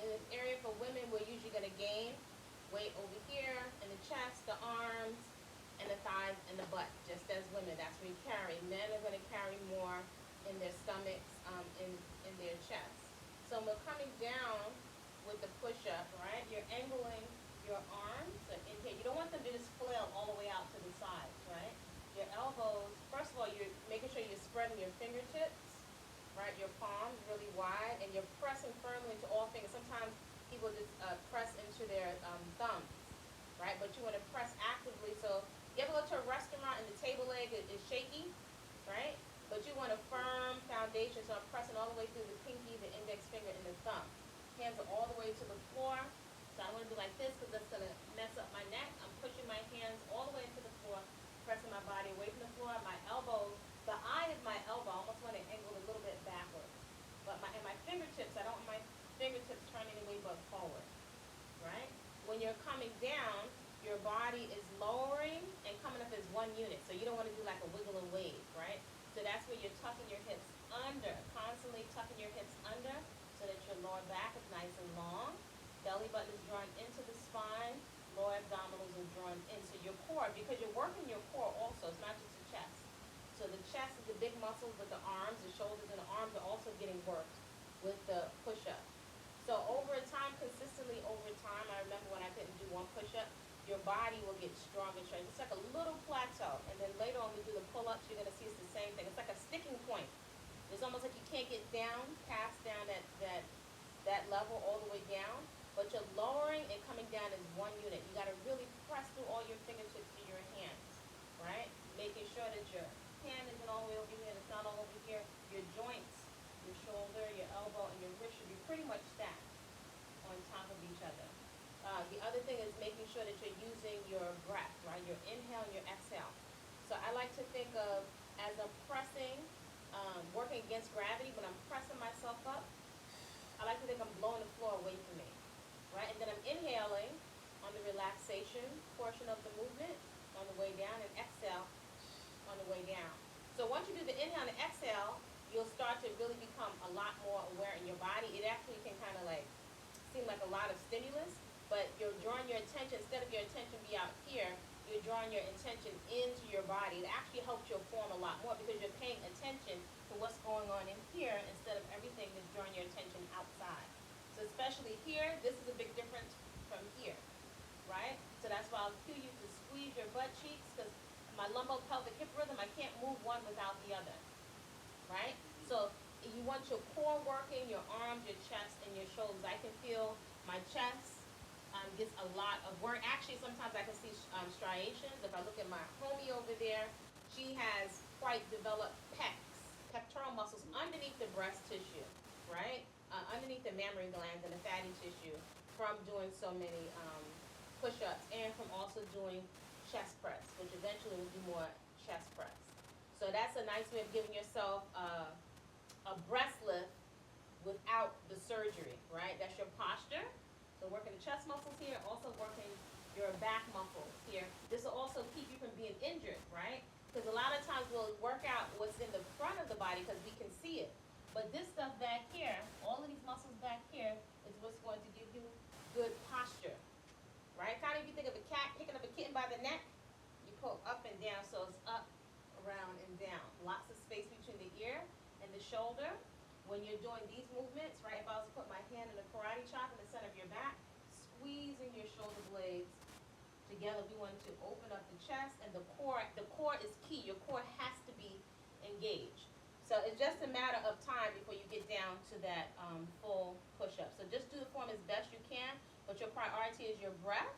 In this area for women, we're usually going to gain weight over here in the chest, the arms, and the thighs and the butt, just as women. That's where you carry. Men are going to carry more in their stomachs, in their chest. So we're coming down with the push-up, right? You're angling your arms. So in here, you don't want them to just flail all the way out to the sides, right? Your elbows, first of all, you're making sure you're spreading your fingertips, right? Your palms really wide, and you're pressing firmly into all fingers. Sometimes people just press into their thumbs, right? But you want to press actively. So you ever go to a restaurant and the table leg is shaky, right? But you want a firm foundation, so I'm pressing all the way through the pinky, the index finger, and the thumb. Hands are all the way to the floor. So I don't want to do like this because that's going to mess up my neck. I'm pushing my hands all the way into the floor, pressing my body away from the floor. My elbows, the eye of my elbow, I almost want to angle a little bit backwards. But my fingertips, I don't want my fingertips turning away but forward, right? When you're coming down, your body is lowering and coming up as one unit. So you don't want to do like a wiggle and wave, right? So that's where you're tucking your hips under, constantly tucking your hips under so that your lower back is nice and long. Belly button is drawn into the spine. Lower abdominals are drawn in. So your core, because you're working your core also, it's not just the chest. So the chest is the big muscles, but the arms, the shoulders, and the arms are also getting worked with the push-up. So over time, consistently over time, I remember when I couldn't do one push-up, your body will get stronger and stronger. It's like a little plateau. And then later on, we do the pull-ups, you're going to see it's the same thing. It's like a sticking point. It's almost like you can't get down, past down that level all the way down. But you're lowering and coming down as one unit. You got to really press through all your fingertips to your hands, right? Making sure that your hand isn't all the way over here, it's not all over here. Your joints, your shoulder, your elbow, and your wrist should be pretty much stacked on top of each other. The other thing is making sure that you're using your breath, right? Your inhale and your exhale. So I like to think of as I'm pressing, working against gravity, when I'm pressing myself up, I like to think I'm blowing the floor away from me, right? And then I'm inhaling on the relaxation portion of the movement on the way down, and exhale on the way down. So once you do the inhale and the exhale, you'll start to really become a lot more aware in your body. It actually can kind of like seem like a lot of stimulus, but you're drawing your attention, instead of your attention be out here, you're drawing your attention into your body. It actually helps your form a lot more because you're paying attention to what's going on in here instead of everything that's drawing your attention outside. So especially here, this is a big difference from here, right? So that's why I'll cue you to squeeze your butt cheeks, because my lumbo-pelvic hip rhythm, I can't move one without the other, right? So you want your core working, your arms, your chest, and your shoulders. I can feel my chest gets a lot of work. Actually, sometimes I can see striations. If I look at my homie over there, she has quite developed pecs, pectoral muscles underneath the breast tissue, right? Underneath the mammary glands and the fatty tissue from doing so many push-ups, and from also doing chest press, which eventually will do more chest press. So that's a nice way of giving yourself a breast lift without the surgery, right? That's your posture. So working the chest muscles here, also working your back muscles here. This will also keep you from being injured, right? Because a lot of times we'll work out what's in the front of the body because we can see it. But this stuff back here, all of these muscles back here, is what's going to give you good posture, right? Kind of if you think of a cat picking up a kitten by the neck, you pull up and down, so it's up, around, and down. Lots of space between the ear and the shoulder. When you're doing these movements, right, if I was to put my hand in a karate chop in the center of your back, squeezing your shoulder blades together, we want to open up the chest, and the core is key. Your core has to be engaged. So it's just a matter of time before you get down to that full push-up. So just do the form as best you can, but your priority is your breath,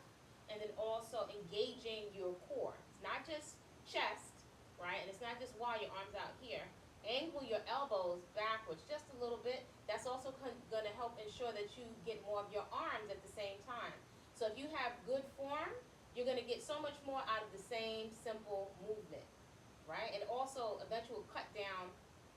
and then also engaging your core. It's not just chest, right, and it's not just while your arms out here. Angle your elbows backwards just a little bit. That's also going to help ensure that you get more of your arms at the same time. So if you have good form, you're going to get so much more out of the same simple movement, right? And also eventually cut down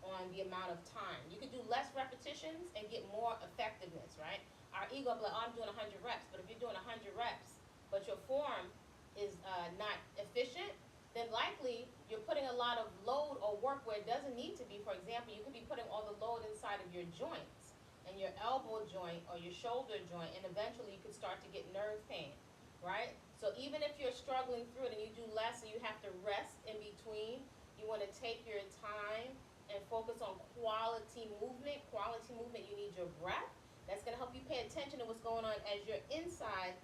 on the amount of time. You can do less repetitions and get more effectiveness, right? Our ego will be like, oh, I'm doing 100 reps. But if you're doing 100 reps, but your form is not efficient, then likely you're putting a lot of load or work where it doesn't need to be. For example, you could be putting all the load inside of your joints and your elbow joint or your shoulder joint, and eventually you could start to get nerve pain, right? So even if you're struggling through it and you do less and you have to rest in between, you want to take your time and focus on quality movement. Quality movement, you need your breath. That's going to help you pay attention to what's going on as you're inside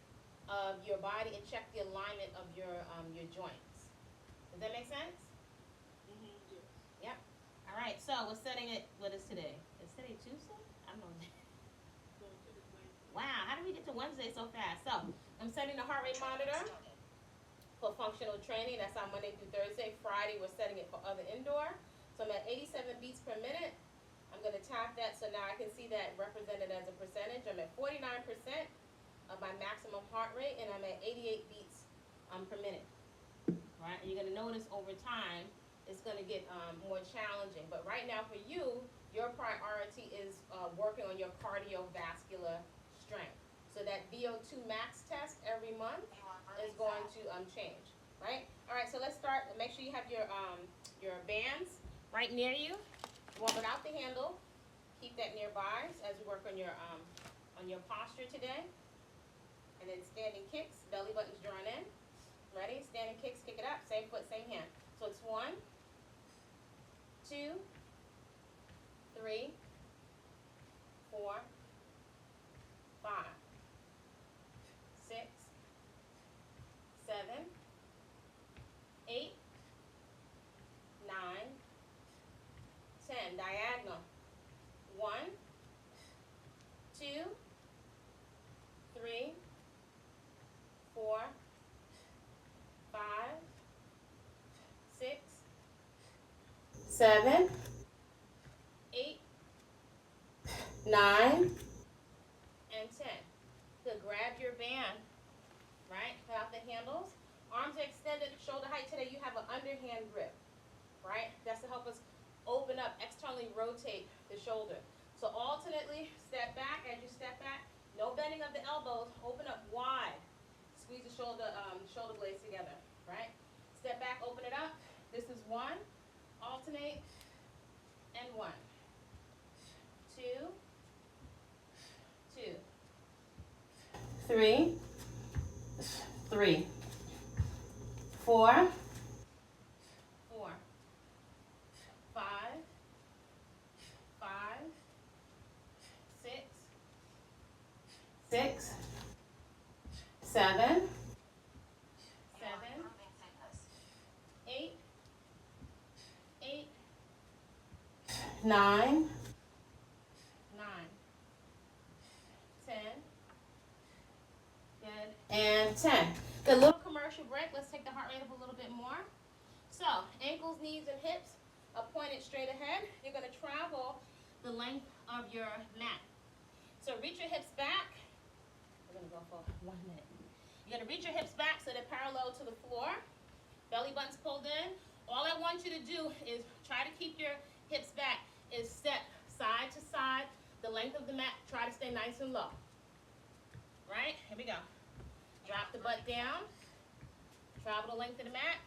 of your body and check the alignment of your joints. Does that make sense? Yes. Yep. All right, so we're setting it, what is today? Is today Tuesday? I don't know. Wow, how did we get to Wednesday so fast? So I'm setting the heart rate monitor for functional training. That's on Monday through Thursday. Friday, we're setting it for other indoor. So I'm at 87 beats per minute. I'm going to tap that so now I can see that represented as a percentage. I'm at 49% of my maximum heart rate, and I'm at 88 beats per minute. Right? And you're going to notice over time it's going to get more challenging. But right now for you, your priority is working on your cardiovascular strength. So that VO2 max test every month is going to change. Right? All right, so let's start. Make sure you have your bands right near you. Warm it out the handle. Keep that nearby as we work on your posture today. And then standing kicks, belly buttons drawn in. Ready? Standing kicks, kick it up. Same foot, same hand. So it's 1, 2, 3, 4, 5, 6, 7, 8, 9, 10. Diagonal. 1, 2, 3, 4, 5, 6, 7, 8, 9, and 10. Good. Grab your band, right? Put out the handles. Arms are extended, shoulder height. Today you have an underhand grip, right? That's to help us open up, externally rotate the shoulder. So alternately, step back. As you step back, no bending of the elbows. Open up wide. Squeeze the shoulder blades together, right? Step back, open it up. This is 1. Alternate, and 1. 2, 2. 3, 3. 4, 4. 5, 5, 6, 6, 7, 8, 8, 9, 9, 10. Good. And 10. Good. Little commercial break. Let's take the heart rate up a little bit more. So, ankles, knees, and hips are pointed straight ahead. You're going to travel the length of your mat. So reach your hips back. We're going to go for 1 minute. You're going to reach your hips back so they're parallel to the floor. Belly button's pulled in. All I want you to do is try to keep your hips back. Is step side to side. The length of the mat, try to stay nice and low. Right? Here we go. Drop the butt down. Travel the length of the mat.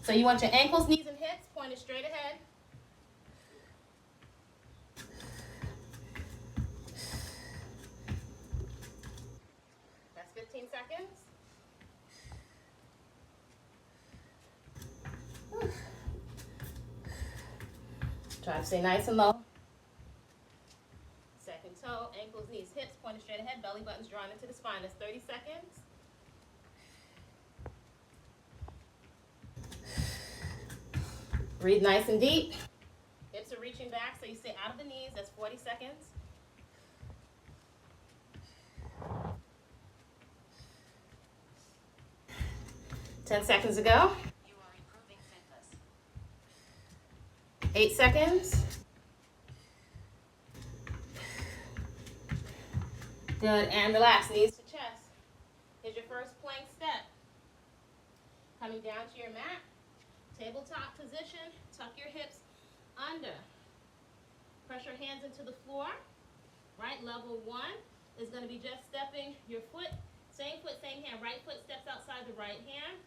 So you want your ankles, knees, and hips pointed straight ahead. That's 15 seconds. Try to stay nice and low. Second toe, ankles, knees, hips pointed straight ahead. Belly buttons drawn into the spine. That's 30 seconds. Breathe nice and deep. Hips are reaching back, so you stay out of the knees. That's 40 seconds. Ten seconds ago. You are improving fitness. 8 seconds. Good, and relax, knees to chest. Here's your first plank step. Coming down to your mat. Tabletop position, tuck your hips under. Press your hands into the floor, right? Level 1 is going to be just stepping your foot, same hand. Right foot steps outside the right hand.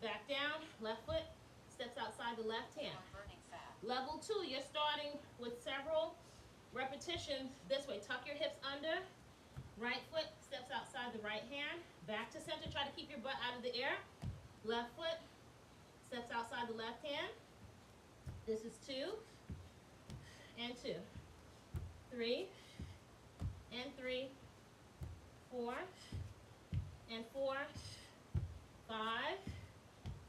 Back down, left foot steps outside the left hand. Level 2, you're starting with several repetitions this way. Tuck your hips under. Right foot steps outside the right hand. Back to center. Try to keep your butt out of the air. Left foot steps outside the left hand. This is 2 and 2. 3 and 3. 4 and 4. 5.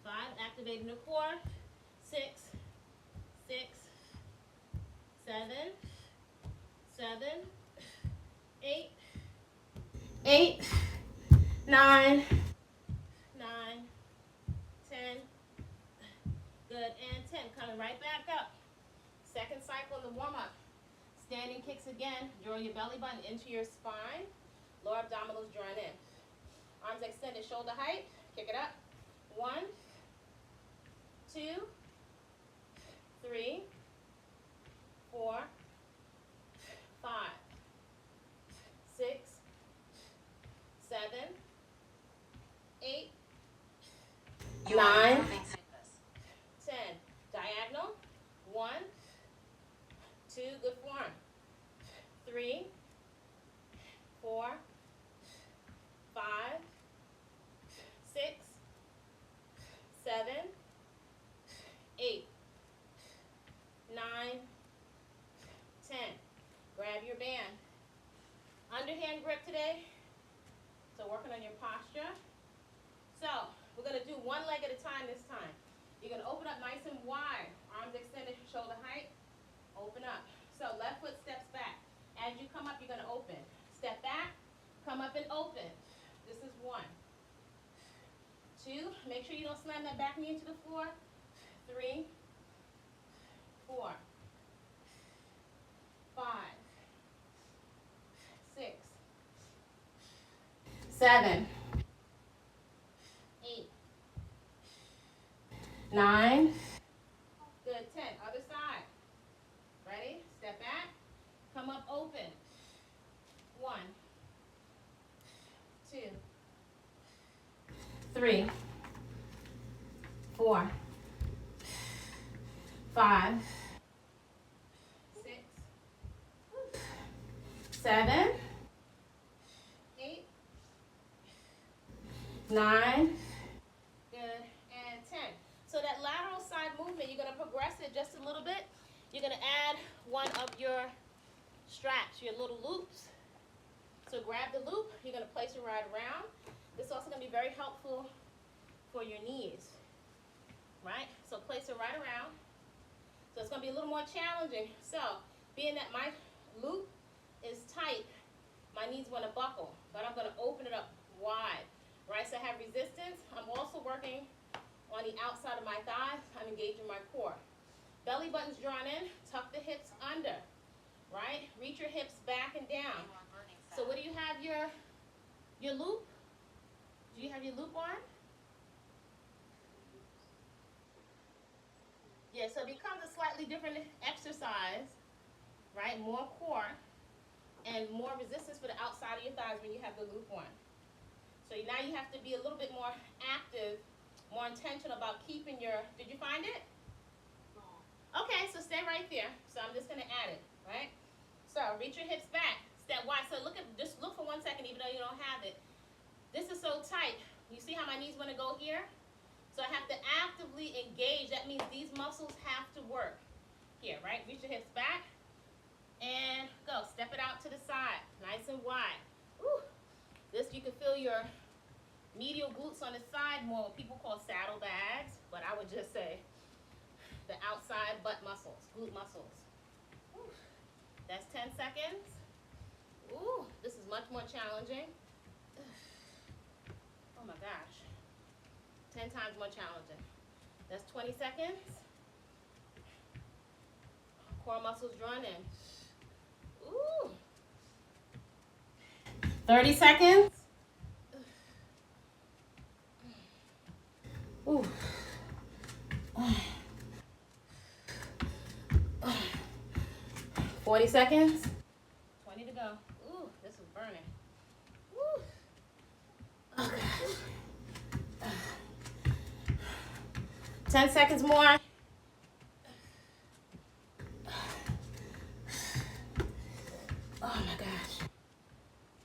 5. Activating the core. 6. 6. 7. 7. 8. 8. 9. 9. 10. Good. And 10. Coming right back up. Second cycle in the warm-up. Standing kicks again. Draw your belly button into your spine. Lower abdominals drawn in. Arms extended, shoulder height. Kick it up. 1, 2, 3, 4, 5, 6, 7, 8, 9, 10. Diagonal. 1, 2, good form. 3, 4, 5, 6, 7, 8, 9, 10. Grab your band. Underhand grip today. So working on your posture. So we're going to do one leg at a time this time. You're going to open up nice and wide. Arms extended, shoulder height. Open up. So left foot steps back. As you come up, you're going to open. Step back, come up and open. This is 1. 2, make sure you don't slam that back knee into the floor. 3, 4, 5, 6, 7, 8, 9, good, 10. Other side. Ready? Step back, come up, open. 1, 2, 3, 4, 5, 6, 7, 8, 9, good, and 10. So that lateral side movement, you're going to progress it just a little bit. You're going to add one of your straps, your little loops. So grab the loop, you're going to place it right around. This is also going to be very helpful for your knees, right? So place it right around. So it's going to be a little more challenging. So being that my loop is tight, my knees want to buckle, but I'm going to open it up wide, right? So I have resistance. I'm also working on the outside of my thighs. I'm engaging my core. Belly button's drawn in, tuck the hips under, right? Reach your hips back and down. So what do you have your loop? Do you have your loop on? Yeah, so it becomes a slightly different exercise, right? More core and more resistance for the outside of your thighs when you have the loop on. So now you have to be a little bit more active, more intentional about keeping your, did you find it? Okay, so stay right there. So I'm just gonna add it, right? So reach your hips back, step wide. So just look for 1 second even though you don't have it. This is so tight. You see how my knees wanna go here? So I have to actively engage. That means these muscles have to work. Here, right? Reach your hips back and go. Step it out to the side, nice and wide. Woo. This, you can feel your medial glutes on the side more, what people call saddlebags, but I would just say the outside butt muscles, glute muscles. Woo. That's 10 seconds. Ooh, this is much more challenging. Oh my gosh. 10 times more challenging. That's 20 seconds. Core muscles drawn in. Ooh. 30 seconds. Ooh. 40 seconds. 20 to go. Ooh, this is burning. Woo. Okay. 10 seconds more. Oh my gosh.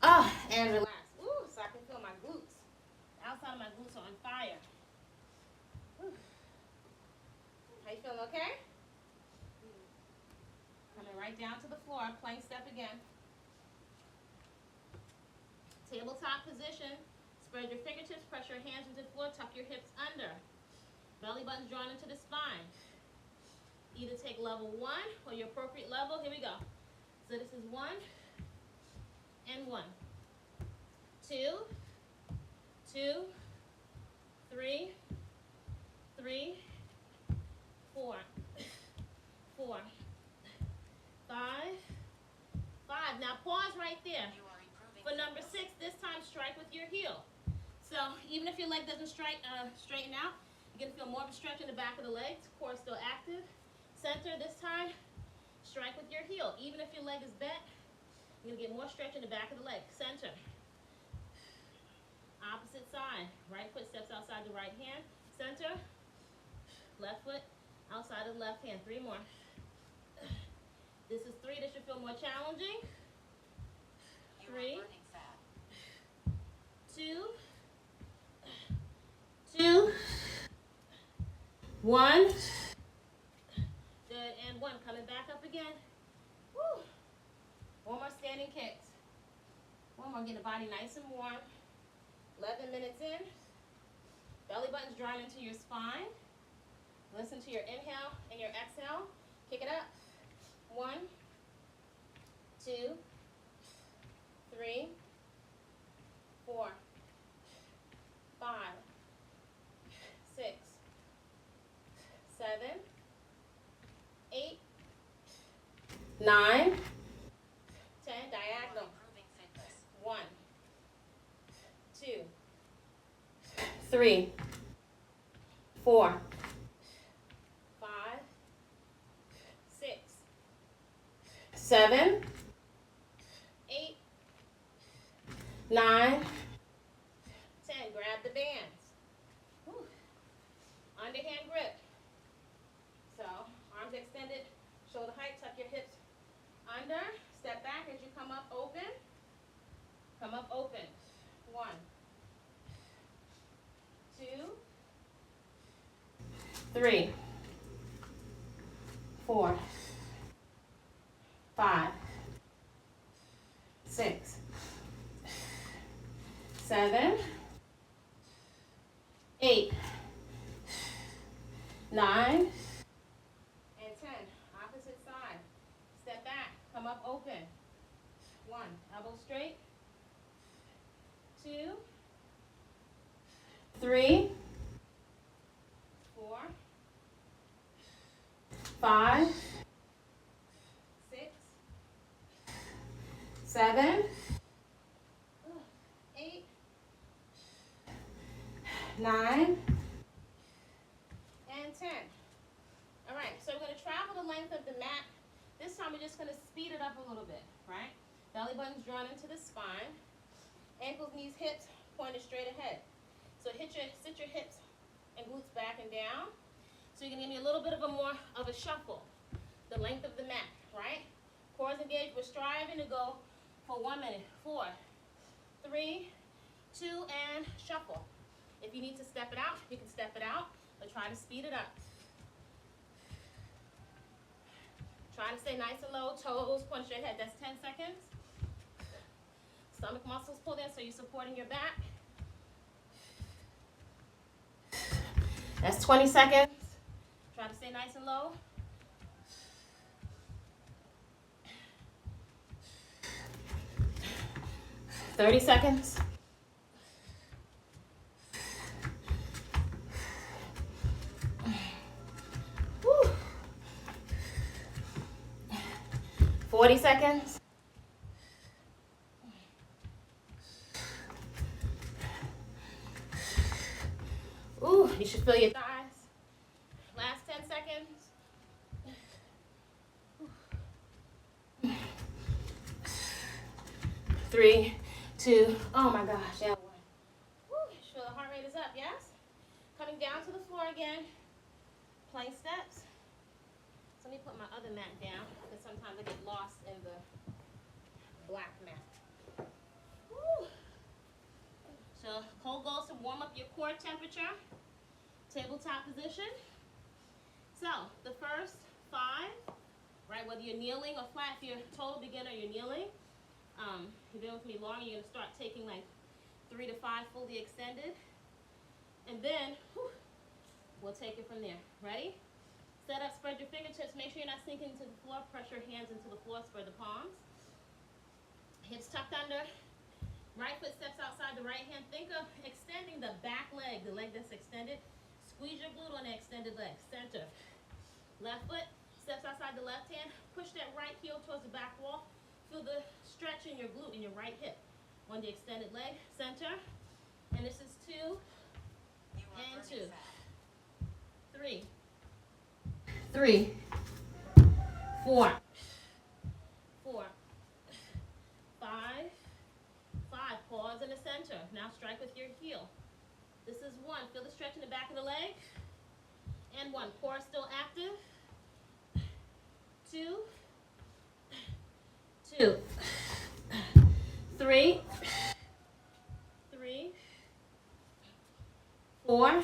Oh, and relax. Ooh, so I can feel my glutes. The outside of my glutes are on fire. Whew. How you feeling, okay? Coming right down to the floor, plank step again. Tabletop position. Spread your fingertips, press your hands into the floor, tuck your hips under. Belly button's drawn into the spine. Either take level 1 or your appropriate level. Here we go. So this is 1 and 1. 2, 2, 3, 3, 4, 4, 5, 5. Now pause right there. For number 6, this time strike with your heel. So even if your leg doesn't straighten out, you're going to feel more of a stretch in the back of the legs. Core is still active. Center, this time, strike with your heel. Even if your leg is bent, you're going to get more stretch in the back of the leg. Center. Opposite side. Right foot steps outside the right hand. Center. Left foot outside of the left hand. 3 more. This is 3. This should feel more challenging. 3, 2, 2, 1. Good, and 1. Coming back up again. Woo. 1 more standing kicks. 1 more. Get the body nice and warm. 11 minutes in. Belly button's drawn into your spine. Listen to your inhale and your exhale. Kick it up. 1, 2, 3, 4, 5, 6, 7, 8, 9, 10. Diagonal. 1, 2, 3, 4, 5, 6, 7, 8, 9, 10. Grab the bands. Whew. Underhand grip. So arms extended, shoulder height, tuck your hips under. Step back as you come up open. Come up open. 1, 2, 3, 4, 5, 6, 7, 8, 9, and 10. Opposite side. Step back. Come up open. 1. Elbow straight. 2, 3, 4, 5, 6, 7, 8, 9, and 10. All right, so we're going to travel the length of the mat. This time we're just going to speed it up a little bit, right? Belly button's drawn into the spine. Ankles, knees, hips pointed straight ahead. So sit your hips and glutes back and down. So you're going to give me a little bit of a shuffle. The length of the mat, right? Core is engaged. We're striving to go for 1 minute. 4, 3, 2, and shuffle. If you need to step it out, you can step it out, but try to speed it up. Try to stay nice and low, toes point straight ahead. That's 10 seconds. Stomach muscles pulled in, so you're supporting your back. That's 20 seconds. Try to stay nice and low. $30 seconds. Woo. 40 seconds. Ooh, you should feel your thighs. Last 10 seconds. 3, 2, oh my gosh, yeah, 1. Woo, sure the heart rate is up, yes? Coming down to the floor again. plank steps. So let me put my other mat down because sometimes I get lost in the black mat. Woo. So whole goal is to warm up your core temperature, tabletop position. So the first 5, right, whether you're kneeling or flat, if you're a total beginner, you're kneeling. If you've been with me long, you're gonna start taking like 3 to 5 fully extended. And then, we'll take it from there. Ready? Set up, spread your fingertips. Make sure you're not sinking into the floor. Press your hands into the floor, spread the palms. Hips tucked under. Right foot steps outside the right hand. Think of extending the back leg, the leg that's extended. Squeeze your glute on the extended leg. Center. Left foot steps outside the left hand. Push that right heel towards the back wall. Feel the stretch in your glute in your right hip on the extended leg. Center. And this is 2 and 2. 3. 3. 4. 4. 5. 5. Pause in the center. Now strike with your heel. This is 1. Feel the stretch in the back of the leg. And 1. Core still active. 2. 2. 3. 3. 4.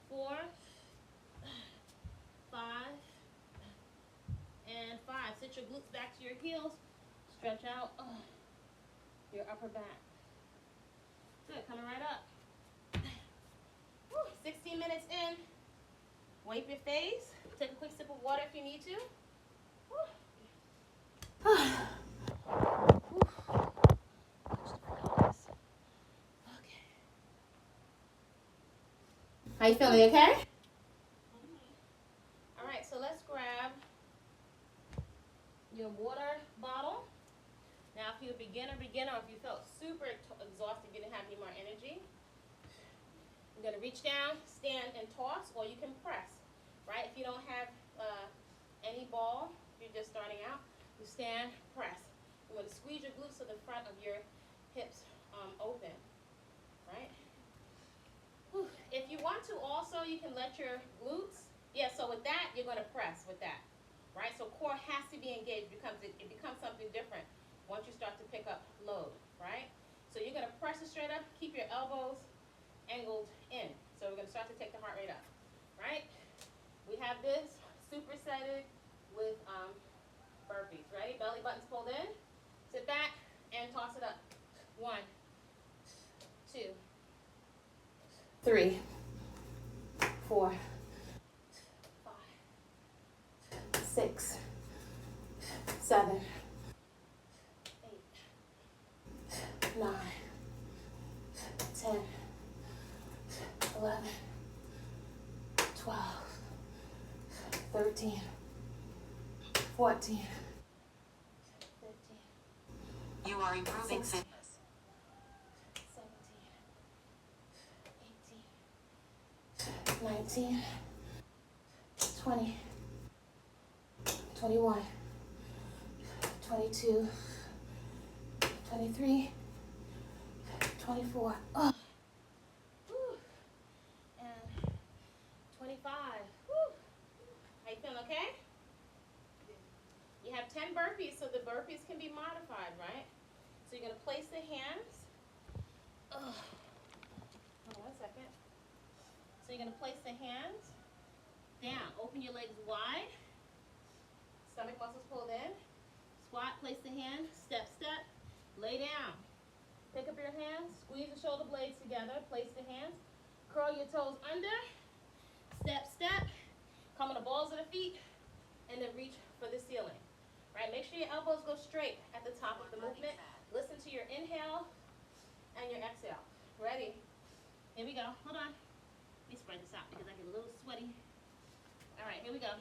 4. 5. And 5. Sit your glutes back to your heels. Stretch out your upper back. Good. Coming right up. Woo, 16 minutes in. Wipe your face. Take a quick sip of water if you need to. Okay. How you feeling? Okay? All right, so let's grab your water bottle. Now, if you're a beginner, or if you felt super exhausted, you didn't have any more energy, you're gonna reach down, stand, and toss, or you can press, right? If you don't have any ball, if you're just starting out, you stand, press. You want to squeeze your glutes to the front of your hips open, right? Whew. If you want to also, you can let your glutes, so with that, you're going to press with that, right? So core has to be engaged. It becomes something different once you start to pick up load, right? So you're going to press it straight up, keep your elbows angled in. So we're going to start to take the heart rate up, right? We have this supersetted with burpees. Ready? Belly buttons pulled in. Sit back and toss it up. 1, 2, 3, 4, 5, 6, 7, 8, 9, 10, 11, 12, 13, 14, 15. You are improving 16, fitness. 17, 18, 19, 20, 21, 22, 23, 24. Oh. Woo. And 25. Woo. How you feeling, okay? You have 10 burpees, so the burpees can be modified, right? So you're going to place the hands. Hold on 1 second. So you're going to place the hands down. Open your legs wide. Stomach muscles pulled in. Squat, place the hand, step, step. Lay down. Pick up your hands, squeeze the shoulder blades together, place the hands. Curl your toes under. Step, step. Come on the balls of the feet, and then reach for the ceiling. Right, make sure your elbows go straight at the top of the movement. Listen to your inhale and your exhale. Ready? Here we go. Hold on. Let me spread this out because I get a little sweaty. All right, here we go.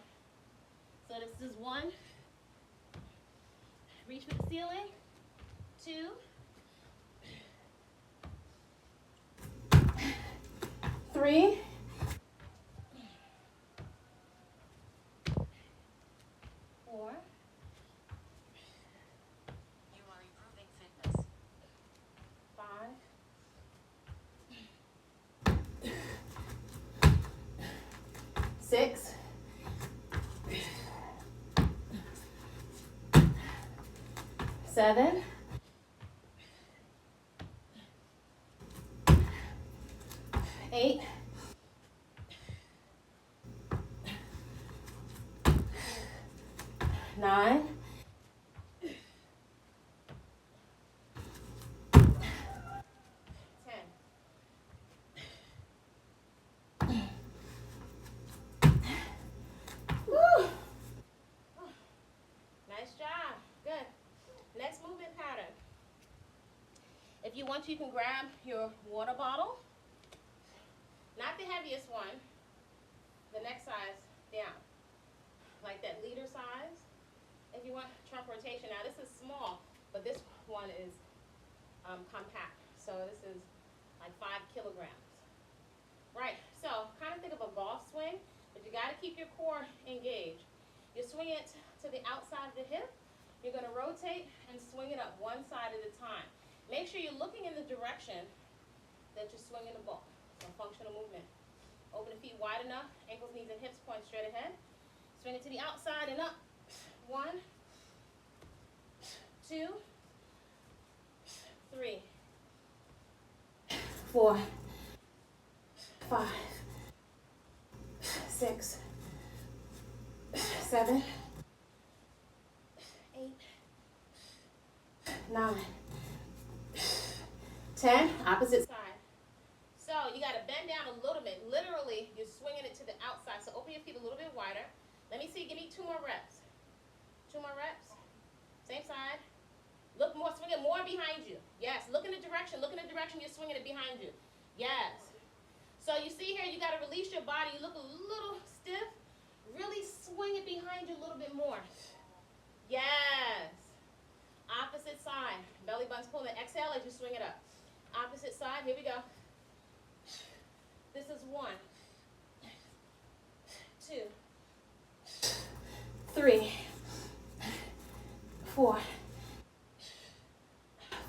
So this is 1. Reach for the ceiling. 2. 3. 4. You are improving fitness. 5. 6, 7, 8, 9, 10. Woo. Nice job. Good. Next movement pattern. If you want, you can grab your water bottle. Not the heaviest one. The next size down. Like that liter size. If you want trunk rotation. Now this is small, but this one is compact. So this is like 5 kilograms. Right, so kind of think of a golf swing, but you got to keep your core engaged. You're swinging it to the outside of the hip. You're going to rotate and swing it up one side at a time. Make sure you're looking in the direction that you're swinging the ball. So functional movement. Open the feet wide enough, ankles, knees, and hips point straight ahead. Swing it to the outside and up. 1, 2, 3, 4, 5, 6, 7, 8, 9, 10. Opposite side. So you got to bend down a little bit. Literally, you're swinging it to the outside. So open your feet a little bit wider. Let me see. Give me 2 more reps. 2 more reps. Same side. Look more. Swing it more behind you. Yes. Look in the direction. Look in the direction you're swinging it behind you. Yes. So you see here, you got to release your body. You look a little stiff. Really swing it behind you a little bit more. Yes. Opposite side. Belly button's pulling. Exhale as you swing it up. Opposite side. Here we go. This is 1, 2, 3, 4,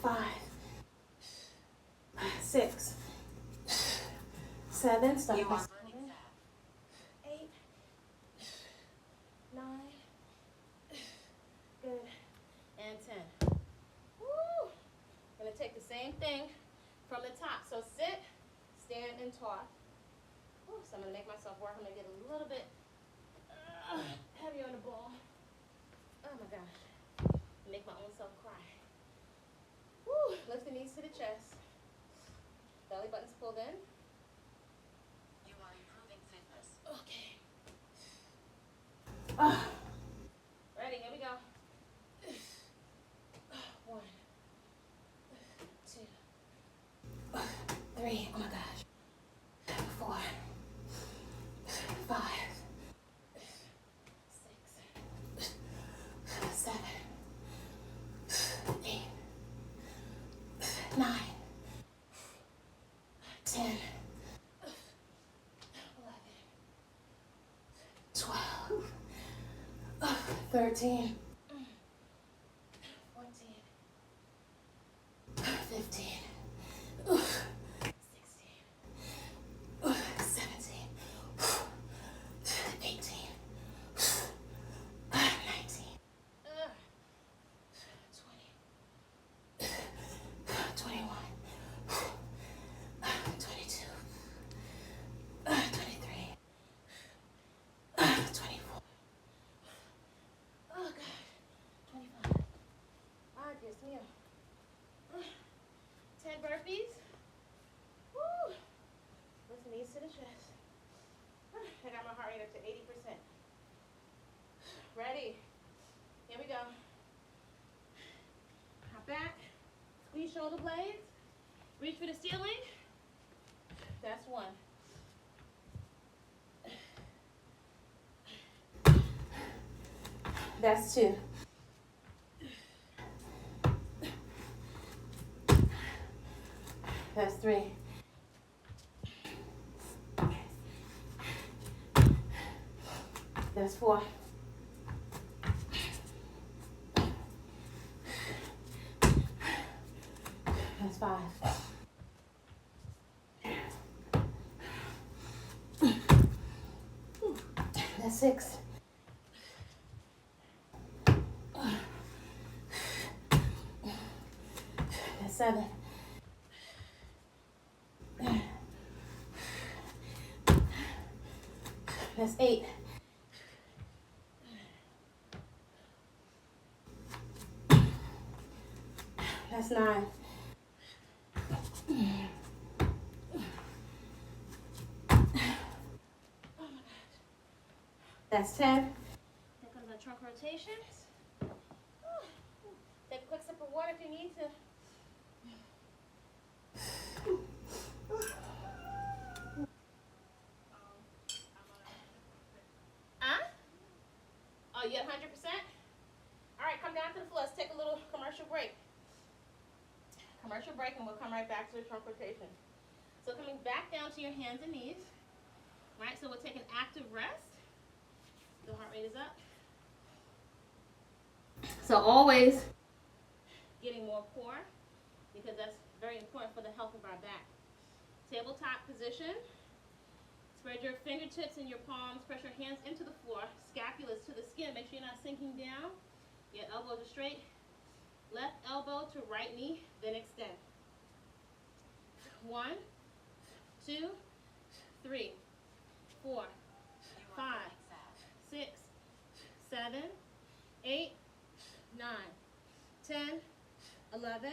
5, 6, 7. Stop. You are burning fat. 8, 9. Good. And 10. Woo. Gonna take the same thing from the top. So sit, stand, and toss. Woo. So I'm gonna make myself work. I'm gonna get a little bit heavy on the ball. Oh my gosh. Make my own self cry. Woo. Lift the knees to the chest. Belly button's pulled in. You are improving fitness. Okay. Ready, here we go. 1, 2, 3. Oh my gosh. 4, 5, 6, 7, 8, 9, 10, 11, 12, 13, 14, 15, 16, 17, 18, 19, 20, 21, 22, 23, 24. Oh gosh, 25. Ah, Dios mío. 10 burpees. Woo. Lift the knees to the chest. I got my heart rate up to 80%. Ready? Here we go. Hop back. Squeeze shoulder blades. Reach for the ceiling. That's 1. That's 2. That's 3. That's 4. That's 5. 6. That's 7. That's 8. That's 9. That's 10. Here comes our trunk rotations. Take a quick sip of water if you need to. Huh? Oh, you at 100%? All right, come down to the floor. Let's take a little commercial break. Commercial break, and we'll come right back to the trunk rotation. So coming back down to your hands and knees. Right, so we'll take an active rest. The heart rate is up. So always getting more core, because that's very important for the health of our back. Tabletop position. Spread your fingertips and your palms. Press your hands into the floor. Scapulas to the skin. Make sure you're not sinking down. Your elbows are straight. Left elbow to right knee, then extend. 1, 2, 3, 4, 5, 6, 7, 8, 9, 10, 11,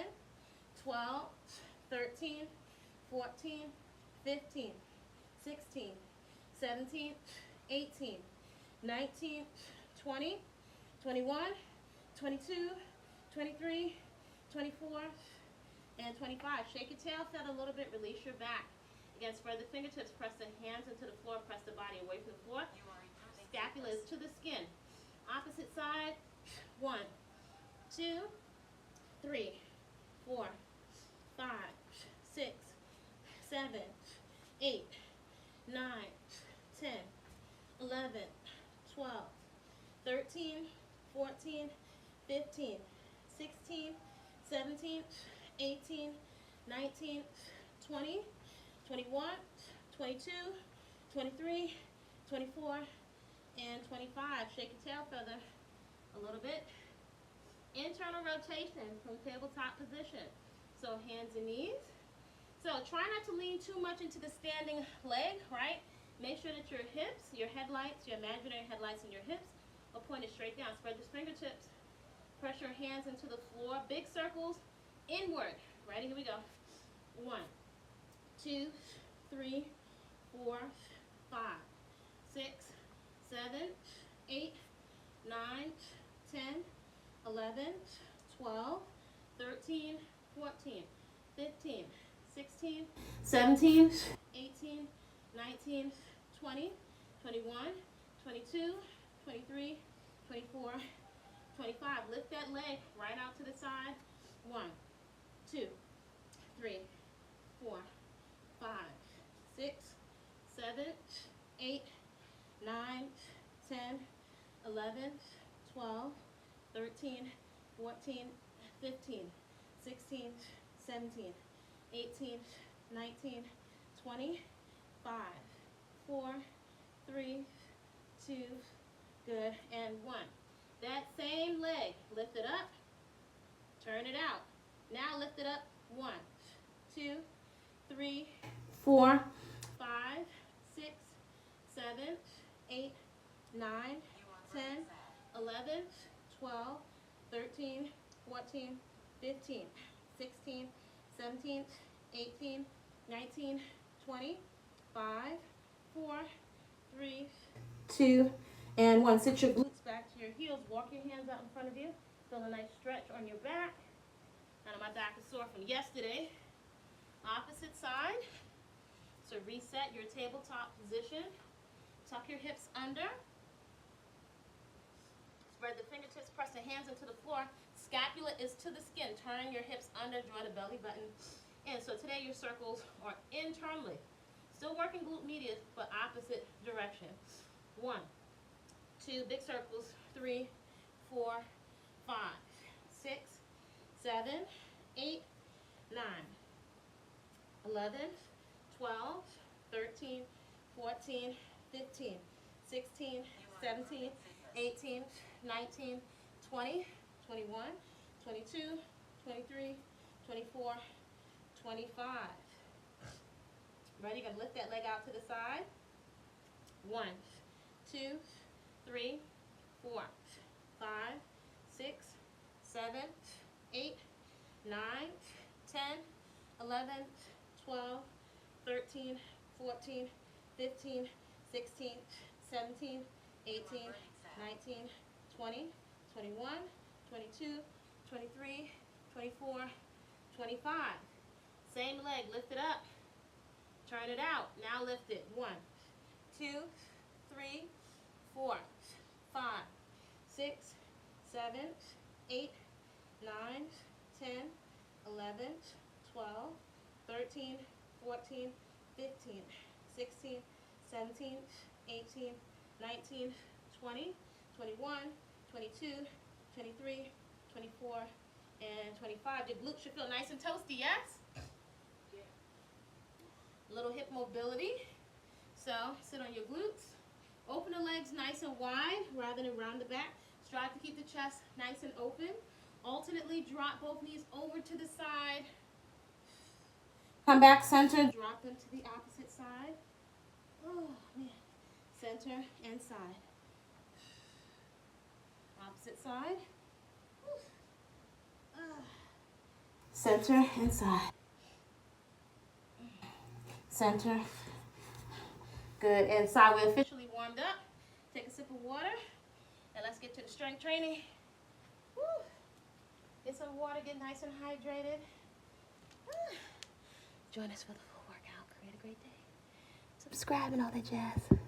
12, 13, 14, 15, 16, 17, 18, 19, 20, 21, 22, 23, 24, and 25. Shake your tail feather a little bit, release your back. Again, spread the fingertips, press the hands into the floor, press the body away from the floor. Scapula is to the skin. Opposite side. 1, 2, 3, 4, 5, 6, 7, 8, 9, 10, 11, 12, 13, 14, 15, 16, 17, 18, 19, 20, 21, 22, 23, 24, and 25. Shake your tail feather a little bit. Internal rotation from tabletop position. So hands and knees. So try not to lean too much into the standing leg, right? Make sure that your hips, your headlights, your imaginary headlights and your hips are pointed straight down. Spread the fingertips. Press your hands into the floor. Big circles inward. Ready? Here we go. 1, 2, 3, 4, 5, 6, 7, 8, 9, 10, 11, 12, 13, 14, 15, 16, 17, 18, 19, 20, 21, 22, 23, 24, 25. Lift that leg right out to the side. 1, 2, 3, 4, 5, 6, 7, 8, 9, 10, 11, 12, 13, 14, 15, 16, 17, 18, 19, 20, 5, 4, 3, 2, good, and 1. That same leg, lift it up, turn it out. Now lift it up. 1, 2, 3, 4, 5, 6, 7, 8, 9, 10, 11, 12, 13, 14, 15, 16, 17, 18, 19, 20, 5, 4, 3, 2, and 1. Sit your glutes back to your heels. Walk your hands out in front of you. Feel a nice stretch on your back. I know my back is sore from yesterday. Opposite side. So reset your tabletop position. Tuck your hips under. Spread the fingertips, press the hands into the floor. Scapula is to the skin. Turn your hips under, draw the belly button in. So today your circles are internally. Still working glute medius, but opposite direction. 1, 2, big circles. 3, 4, 5, 6, 7, 8, 9, 11, 12, 13, 14, 15, 16, 17, 18, 19, 20, 21, 22, 23, 24, 25. Ready? You're gonna lift that leg out to the side. 1, 2, 3, 4, 5, 6, 7, 8, 9, 10, 11, 12, 13, 14, 15, 16, 17, 18, 19, 20, 21, 22, 23, 24, 25. Same leg, lift it up. Turn it out. Now lift it. 1, 2, 3, 4, 5, 6, 7, 8, 9, 10, 11, 12, 13, 14, 15, 16, 17, 18, 19, 20, 21, 22, 23, 24, and 25. Your glutes should feel nice and toasty, yes? Yeah. A little hip mobility. So sit on your glutes. Open the legs nice and wide rather than round the back. Strive to keep the chest nice and open. Alternately drop both knees over to the side. Come back center. Drop them to the opposite side. Oh, man. Center and side. Opposite side. Center and side. Center. Good. Inside. We're officially warmed up. Take a sip of water. And let's get to the strength training. Woo. Get some water. Get nice and hydrated. Join us for the full workout. Create a great day. Subscribe and all that jazz.